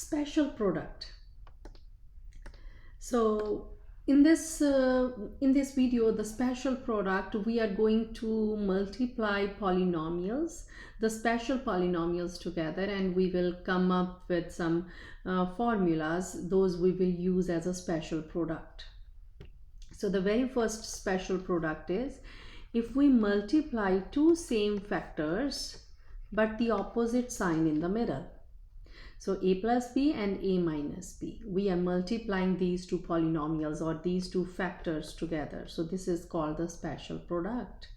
special product. So in this video, the special product, we are going to multiply polynomials, the special polynomials together, and we will come up with some formulas. Those we will use as a special product. So the very first special product is if we multiply two same factors but the opposite sign in the middle. So a plus b and a minus b. We are multiplying these two polynomials or these two factors together. So this is called the special product.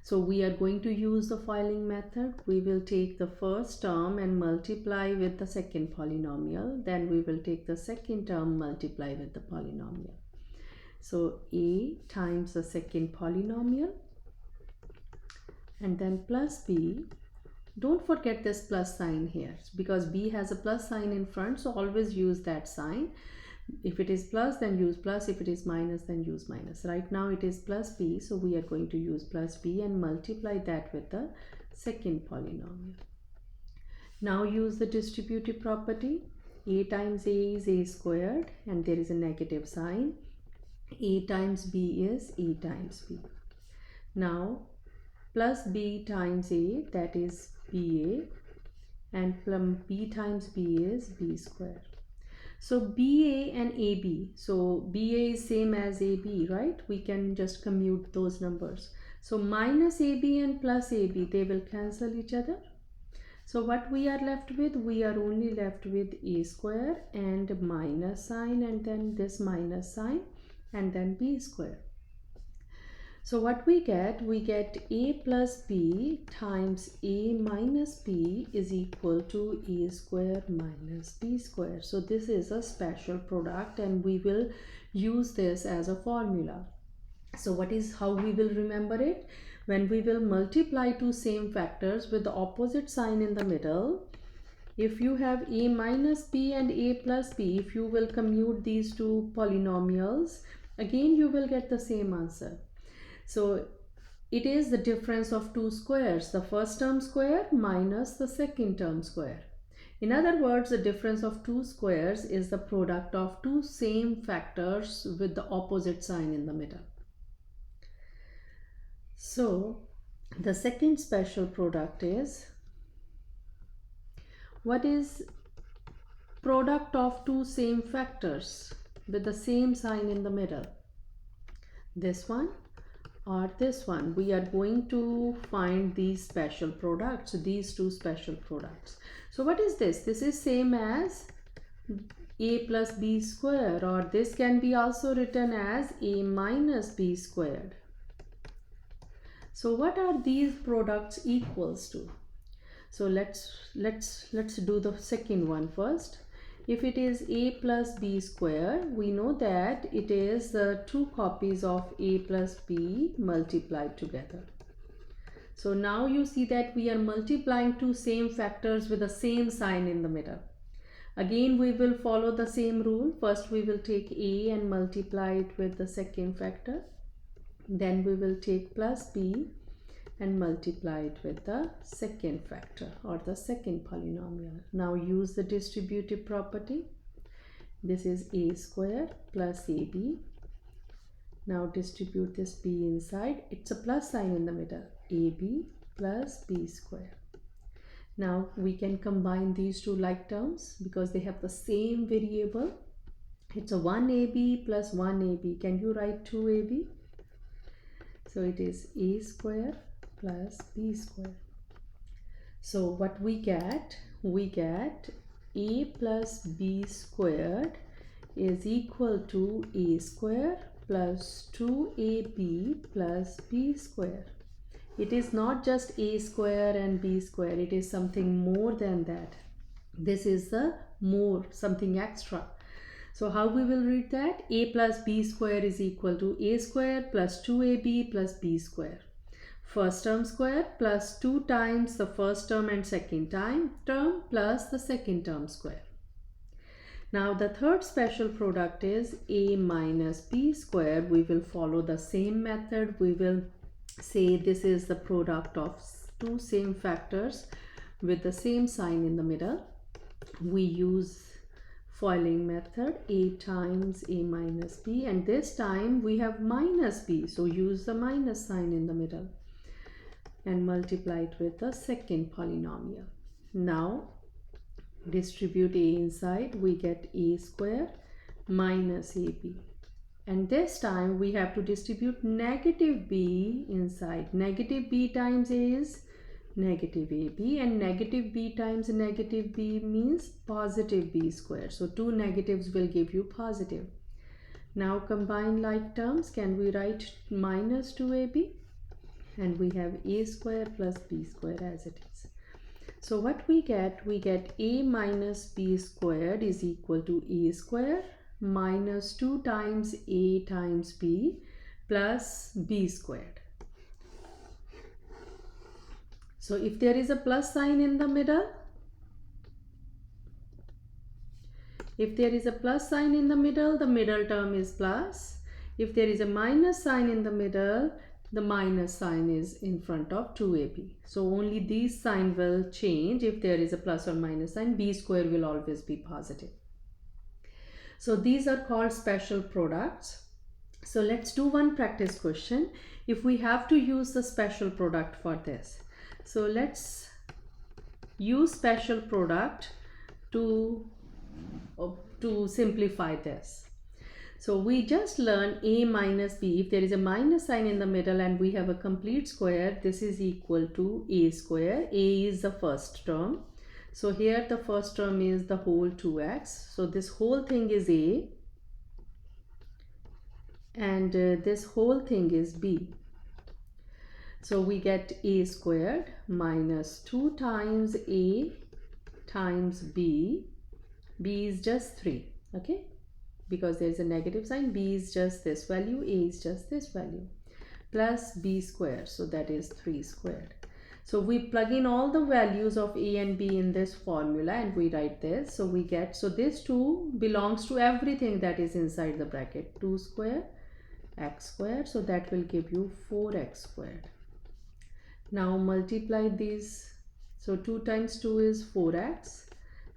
So we are going to use the FOILing method. We will take the first term and multiply with the second polynomial. Then we will take the second term, multiply with the polynomial. So a times the second polynomial and then plus b. Don't forget this plus sign here because b has a plus sign in front, so always use that sign. If it is plus, then use plus. If it is minus, then use minus. Right now it is plus b, so we are going to use plus b and multiply that with the second polynomial. Now use the distributive property. A times a is a squared and there is a negative sign. A times b is a times b. Now plus b times a, that is ba, and b times b is b square. So ba and ab, so ba is same as ab, right? We can just commute those numbers. So minus ab and plus ab, they will cancel each other. So what we are left with, we are only left with a square and minus sign and then this minus sign and then b square. So what we get a plus b times a minus b is equal to a square minus b square. So this is a special product and we will use this as a formula. So how we will remember it? When we will multiply two same factors with the opposite sign in the middle, if you have a minus b and a plus b, if you will commute these two polynomials, again you will get the same answer. So it is the difference of two squares, the first term square minus the second term square. In other words, the difference of two squares is the product of two same factors with the opposite sign in the middle. So the second special product is, what is product of two same factors with the same sign in the middle? This one or this one. We are going to find these special products, these two special products. So what is this? This is same as a plus b square, or this can be also written as a minus b squared. So what are these products equals to? So let's do the second one first. If it is a plus b square, we know that it is the two copies of a plus b multiplied together. So now you see that we are multiplying two same factors with the same sign in the middle. Again, we will follow the same rule. First, we will take a and multiply it with the second factor. Then we will take plus b and multiply it with the second factor or the second polynomial. Now use the distributive property. This is a square plus ab. Now distribute this b inside. It's a plus sign in the middle. ab plus b square. Now we can combine these two like terms because they have the same variable. It's a 1ab plus 1ab. Can you write 2ab? So it is a square plus b square. So what we get a plus b squared is equal to a square plus 2ab plus b square. It is not just a square and b square, it is something more than that. This is the more, something extra. So how we will read that? A plus b square is equal to a square plus 2ab plus b square. First term square plus 2 times the first term and second term plus the second term square. Now the third special product is a minus b square. We will follow the same method. We will say this is the product of two same factors with the same sign in the middle. We use foiling method, a times a minus b, and this time we have minus b, so use the minus sign in the middle and multiply it with the second polynomial. Now distribute a inside, we get a square minus ab, and this time we have to distribute negative b inside. Negative b times a is negative ab, and negative b times negative b means positive b square, so two negatives will give you positive. Now combine like terms, can we write minus 2ab, and we have a square plus b square as it is. So what we get a minus b squared is equal to a square minus 2 times a times b plus b squared. So if there is a plus sign in the middle, the middle term is plus. If there is a minus sign in the middle, the minus sign is in front of 2ab. So only these sign will change. If there is a plus or minus sign, b square will always be positive. So these are called special products. So let's do one practice question. If we have to use the special product for this, so let's use special product to simplify this. So we just learned a minus b. If there is a minus sign in the middle and we have a complete square, this is equal to a square. A is the first term. So here the first term is the whole 2x. So this whole thing is a, and this whole thing is b. So we get a squared minus 2 times a times b. B is just 3, okay? Because there is a negative sign, b is just this value, a is just this value, plus b squared, so that is 3 squared. So we plug in all the values of a and b in this formula and we write this. So we get, so this 2 belongs to everything that is inside the bracket, 2 square x squared, so that will give you 4x squared. Now multiply these, so 2 times 2 is 4x,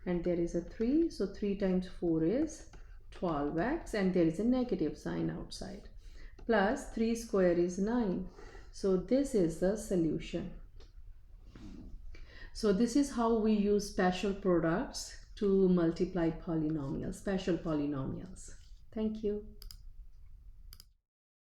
and there is a 3, so 3 times 4 is 12x, and there is a negative sign outside, plus 3 square is 9. So this is the solution. So this is how we use special products to multiply polynomials, special polynomials. Thank you.